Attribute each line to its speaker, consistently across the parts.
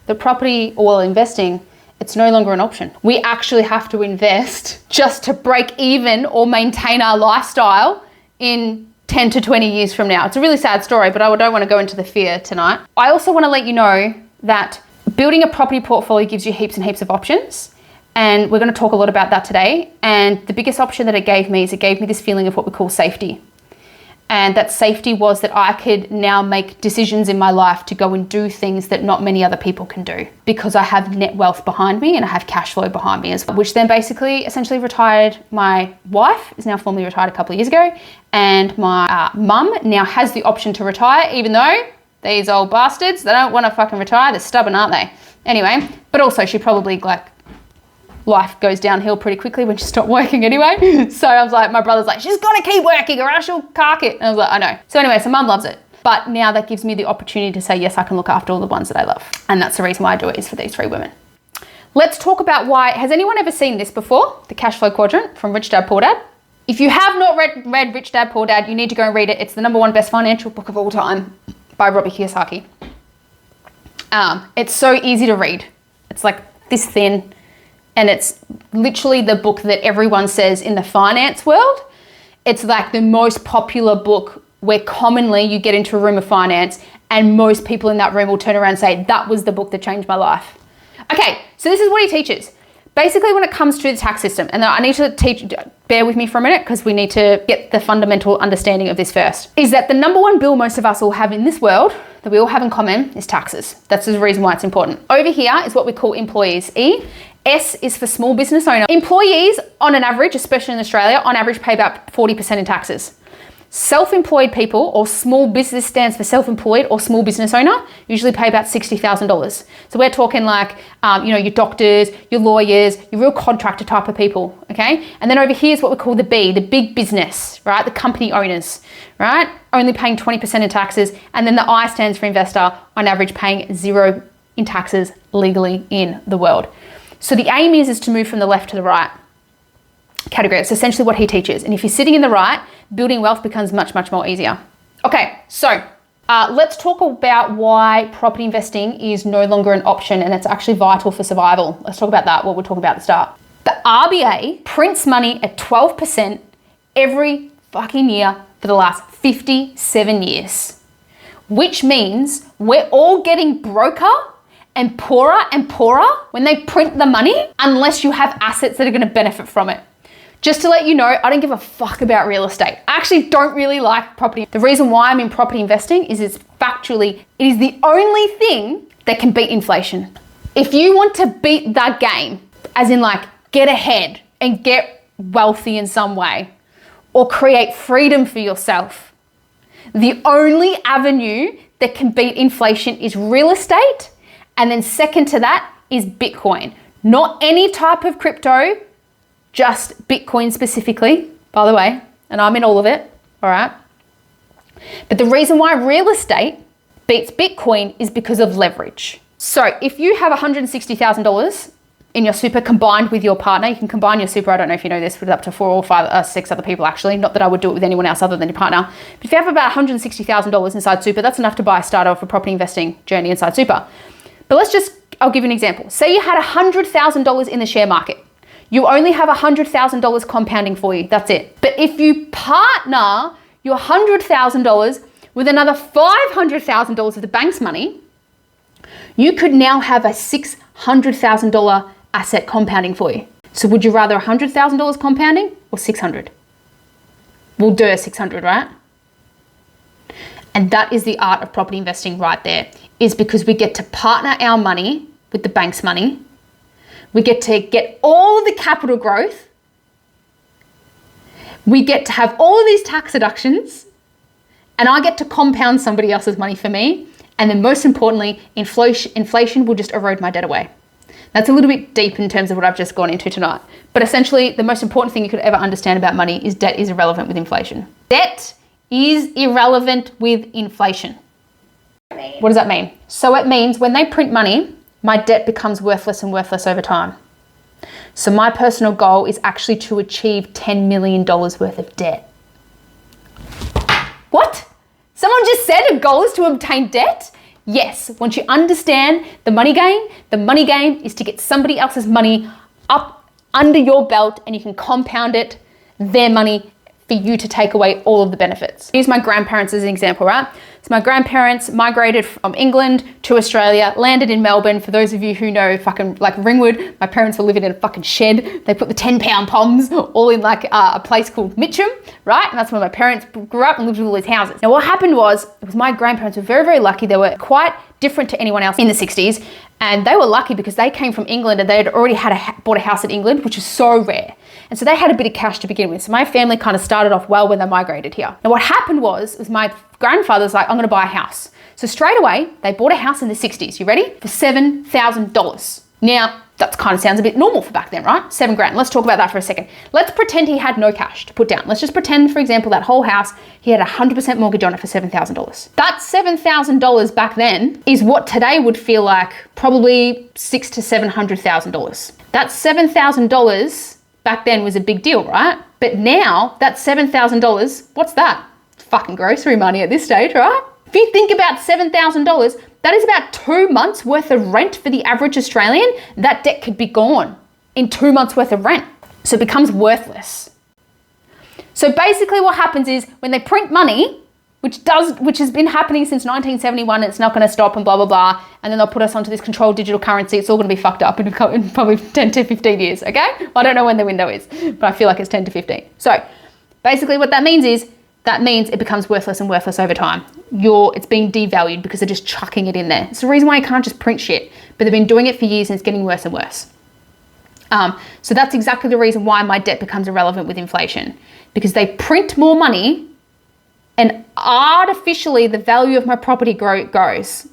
Speaker 1: the property or investing, it's no longer an option. We actually have to invest just to break even or maintain our lifestyle in 10 to 20 years from now. It's a really sad story, but I don't want to go into the fear tonight. I also want to let you know that building a property portfolio gives you heaps and heaps of options. And we're going to talk a lot about that today. And the biggest option that it gave me is it gave me this feeling of what we call safety. And that safety was that I could now make decisions in my life to go and do things that not many other people can do, because I have net wealth behind me and I have cash flow behind me as well, which then basically essentially retired. My wife is now formally retired a couple of years ago, and my mum now has the option to retire, even though these old bastards, they don't want to fucking retire. They're stubborn, aren't they? Anyway, but also she probably life goes downhill pretty quickly when she stopped working anyway. So I was like, my brother's like, she's got to keep working or else she'll cark it. And I was like, I know. So anyway, so mum loves it. But now that gives me the opportunity to say, yes, I can look after all the ones that I love. And that's the reason why I do it, is for these 3 women. Let's talk about why. Has anyone ever seen this before? The Cash Flow Quadrant from Rich Dad Poor Dad. If you have not read Rich Dad Poor Dad, you need to go and read it. It's the #1 best financial book of all time by Robert Kiyosaki. It's so easy to read. It's like this thin. And it's literally the book that everyone says in the finance world. It's like the most popular book where commonly you get into a room of finance and most people in that room will turn around and say, that was the book that changed my life. Okay, so this is what he teaches. Basically, when it comes to the tax system, and I need to bear with me for a minute because we need to get the fundamental understanding of this first, is that the #1 bill most of us all have in this world, that we all have in common, is taxes. That's the reason why it's important. Over here is what we call employees, E. S is for small business owner. Employees, on an average, especially in Australia, on average pay about 40% in taxes. Self-employed people, or small business stands for self-employed or small business owner, usually pay about $60,000. So we're talking like, your doctors, your lawyers, your real contractor type of people, okay? And then over here is what we call the B, the big business, right? The company owners, right? Only paying 20% in taxes. And then the I stands for investor, on average paying 0 in taxes legally in the world. So the aim is to move from the left to the right category. It's essentially what he teaches. And if you're sitting in the right, building wealth becomes much, much more easier. Okay, so let's talk about why property investing is no longer an option and it's actually vital for survival. Let's talk about that, what we're talking about at the start. The RBA prints money at 12% every fucking year for the last 57 years, which means we're all getting broker and poorer when they print the money, unless you have assets that are going to benefit from it. Just to let you know, I don't give a fuck about real estate. I actually don't really like property. The reason why I'm in property investing is it is the only thing that can beat inflation. If you want to beat that game, as in like get ahead and get wealthy in some way, or create freedom for yourself, the only avenue that can beat inflation is real estate. And then second to that is Bitcoin. Not any type of crypto, just Bitcoin specifically, by the way, and I'm in all of it, all right? But the reason why real estate beats Bitcoin is because of leverage. So if you have $160,000 in your super combined with your partner, you can combine your super, I don't know if you know this, with up to 4 or 5 or 6 other people actually, not that I would do it with anyone else other than your partner. But if you have about $160,000 inside super, that's enough to buy a starter of a property investing journey inside super. But I'll give you an example. Say you had $100,000 in the share market. You only have $100,000 compounding for you, that's it. But if you partner your $100,000 with another $500,000 of the bank's money, you could now have a $600,000 asset compounding for you. So would you rather $100,000 compounding or 600? Well, 600, right? And that is the art of property investing right there, is because we get to partner our money with the bank's money. We get to get all the capital growth. We get to have all of these tax deductions, and I get to compound somebody else's money for me. And then most importantly, inflation will just erode my debt away. That's a little bit deep in terms of what I've just gone into tonight. But essentially, the most important thing you could ever understand about money is debt is irrelevant with inflation. Debt is irrelevant with inflation. What does that mean? So it means when they print money, my debt becomes worthless and worthless over time. So my personal goal is actually to achieve $10 million worth of debt. What? Someone just said a goal is to obtain debt? Yes, once you understand the money game is to get somebody else's money up under your belt and you can compound it, their money, for you to take away all of the benefits. Use my grandparents as an example, right? So my grandparents migrated from England to Australia, landed in Melbourne. For those of you who know fucking like Ringwood, my parents were living in a fucking shed. They put the 10-pound poms all in like a place called Mitcham, right? And that's where my parents grew up and lived in all these houses. Now what happened was my grandparents were very, very lucky. They were quite different to anyone else in the 60s. And they were lucky because they came from England and they had already bought a house in England, which is so rare. And so they had a bit of cash to begin with. So my family kind of started off well when they migrated here. Now what happened was my grandfather's like, I'm gonna buy a house. So straight away, they bought a house in the 60s, you ready? For $7,000. Now, that kind of sounds a bit normal for back then, right? $7,000. Let's talk about that for a second. Let's pretend he had no cash to put down. Let's just pretend, for example, that whole house, he had a 100% mortgage on it for $7,000. That $7,000 back then is what today would feel like probably $600,000 to $700,000. That $7,000 back then was a big deal, right? But now that $7,000, what's that? Fucking grocery money at this stage, right? If you think about $7,000, that is about 2 months worth of rent for the average Australian. That debt could be gone in 2 months worth of rent. So it becomes worthless. So basically what happens is when they print money, which has been happening since 1971, and it's not going to stop and blah, blah, blah. And then they'll put us onto this controlled digital currency. It's all going to be fucked up in probably 10 to 15 years, okay? I don't know when the window is, but I feel like it's 10 to 15. So basically what that means is, that means it becomes worthless and worthless over time. It's being devalued because they're just chucking it in there. It's the reason why you can't just print shit, but they've been doing it for years and it's getting worse and worse. So that's exactly the reason why my debt becomes irrelevant with inflation, because they print more money and artificially the value of my property goes.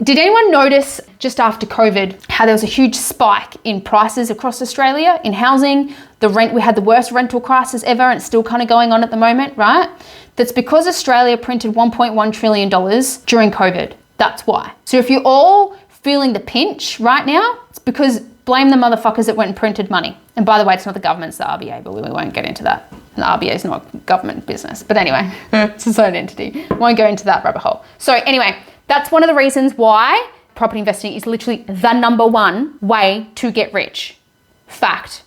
Speaker 1: Did anyone notice just after COVID how there was a huge spike in prices across Australia in housing? We had the worst rental crisis ever and it's still kind of going on at the moment, right? That's because Australia printed $1.1 trillion during COVID. That's why. So if you're all feeling the pinch right now, it's because blame the motherfuckers that went and printed money. And by the way, it's not the government, it's the RBA, but we won't get into that. The RBA is not government business. But anyway, it's its own entity. Won't go into that rabbit hole. So anyway, that's one of the reasons why property investing is literally the number one way to get rich. Fact.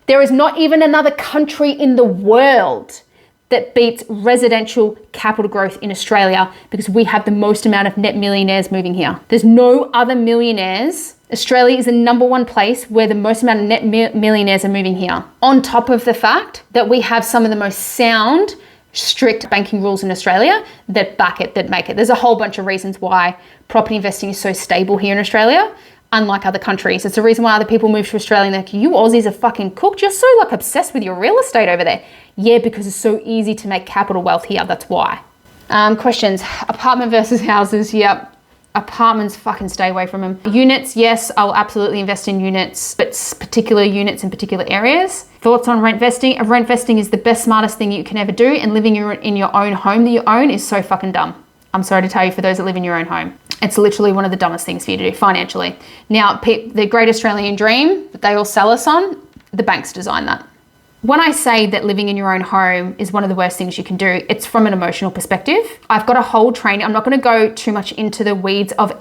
Speaker 1: There is not even another country in the world that beats residential capital growth in Australia because we have the most amount of net millionaires moving here. There's no other millionaires. Australia is the number one place where the most amount of net millionaires are moving here. On top of the fact that we have some of the most sound, strict banking rules in Australia that back it, that make it. There's a whole bunch of reasons why property investing is so stable here in Australia, unlike other countries. It's the reason why other people move to Australia and they're like, you Aussies are fucking cooked. You're so like obsessed with your real estate over there. Yeah, because it's so easy to make capital wealth here. That's why. Questions. Apartment versus houses. Yep. Apartments, fucking stay away from them. Units, yes, I'll absolutely invest in units, but particular units in particular areas. Thoughts on rent vesting? Rent vesting is the best, smartest thing you can ever do, and living in your own home that you own is so fucking dumb. I'm sorry to tell you, for those that live in your own home. It's literally one of the dumbest things for you to do financially. Now, the great Australian dream that they all sell us on, the banks designed that. When I say that living in your own home is one of the worst things you can do, it's from an emotional perspective. I've got a whole training. I'm not going to go too much into the weeds of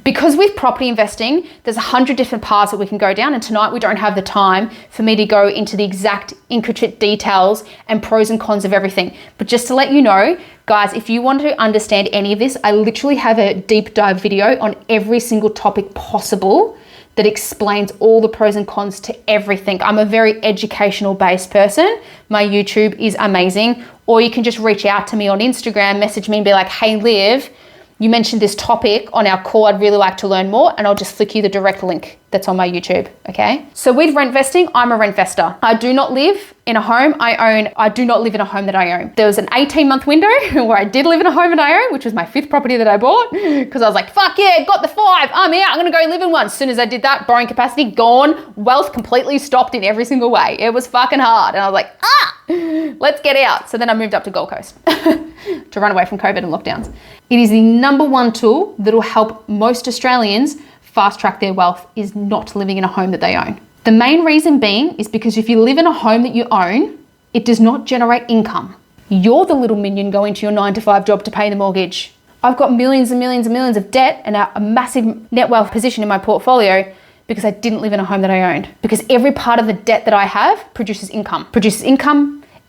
Speaker 1: because with property investing, there's 100 different paths that we can go down. And tonight we don't have the time for me to go into the exact intricate details and pros and cons of everything. But just to let you know, guys, if you want to understand any of this, I literally have a deep dive video on every single topic possible that explains all the pros and cons to everything. I'm a very educational based person. My YouTube is amazing. Or you can just reach out to me on Instagram, message me and be like, hey Liv, you mentioned this topic on our call. I'd really like to learn more, and I'll just flick you the direct link that's on my YouTube, okay? So with rent vesting, I'm a rentvestor. I do not live in a home I do not live in a home that I own. There was an 18-month window where I did live in a home that I own, which was my 5th property that I bought, because I was like, fuck yeah, got the 5, I'm out, I'm gonna go live in one. As soon as I did that, borrowing capacity gone, wealth completely stopped in every single way. It was fucking hard. And I was like, let's get out. So then I moved up to Gold Coast to run away from COVID and lockdowns. It is the number one tool that will help most Australians fast track their wealth, is not living in a home that they own. The main reason being is because if you live in a home that you own, it does not generate income. You're the little minion going to your 9 to 5 job to pay the mortgage. I've got millions and millions and millions of debt and a massive net wealth position in my portfolio because I didn't live in a home that I owned. Because every part of the debt that I have produces income.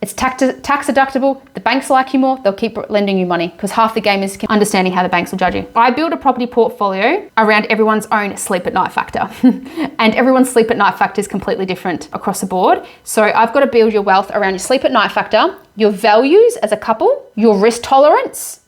Speaker 1: It's tax deductible. The banks like you more, they'll keep lending you money because half the game is understanding how the banks will judge you. I build a property portfolio around everyone's own sleep at night factor. And everyone's sleep at night factor is completely different across the board. So I've got to build your wealth around your sleep at night factor, your values as a couple, your risk tolerance,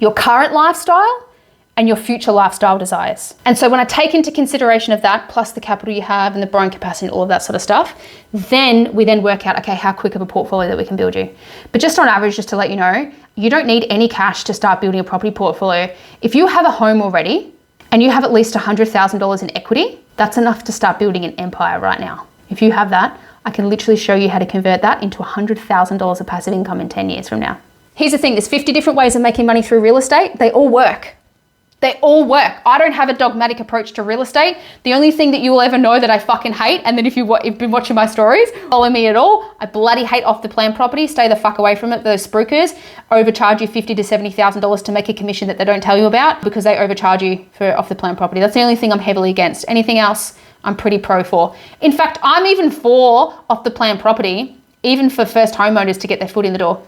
Speaker 1: your current lifestyle, and your future lifestyle desires. And so when I take into consideration of that, plus the capital you have and the borrowing capacity and all of that sort of stuff, then we work out, okay, how quick of a portfolio that we can build you. But just on average, just to let you know, you don't need any cash to start building a property portfolio. If you have a home already and you have at least $100,000 in equity, that's enough to start building an empire right now. If you have that, I can literally show you how to convert that into $100,000 of passive income in 10 years from now. Here's the thing, there's 50 different ways of making money through real estate. They all work. They all work. I don't have a dogmatic approach to real estate. The only thing that you will ever know that I fucking hate, and then if you've been watching my stories, follow me at all, I bloody hate off the plan property. Stay the fuck away from it. Those spruikers overcharge you $50,000 to $70,000 to make a commission that they don't tell you about because they overcharge you for off the plan property. That's the only thing I'm heavily against. Anything else, I'm pretty pro for. In fact, I'm even for off the plan property, even for first homeowners to get their foot in the door.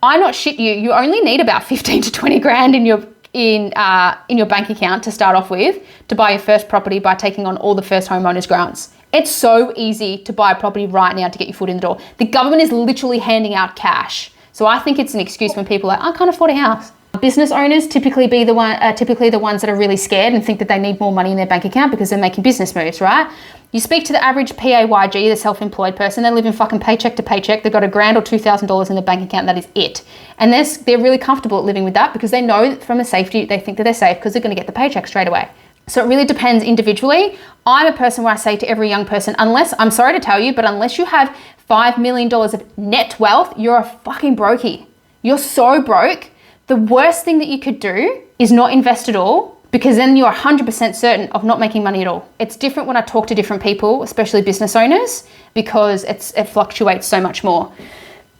Speaker 1: I not shit you. You only need about 15 to 20 grand in your bank account to start off with to buy your first property by taking on all the first homeowners grants. It's so easy to buy a property right now to get your foot in the door. The government is literally handing out cash. So I think it's an excuse when people are like, I can't afford a house. Business owners typically the ones that are really scared and think that they need more money in their bank account because they're making business moves, right? You speak to the average PAYG, the self-employed person, they live in fucking paycheck to paycheck. They've got $1,000 or $2,000 in their bank account. That is it. And they're really comfortable at living with that because they know that from a safety, they think that they're safe because they're going to get the paycheck straight away. So it really depends individually. I'm a person where I say to every young person, I'm sorry to tell you, but unless you have $5 million of net wealth, you're a fucking brokey. You're so broke. The worst thing that you could do is not invest at all, because then you're 100% certain of not making money at all. It's different when I talk to different people, especially business owners, because it fluctuates so much more.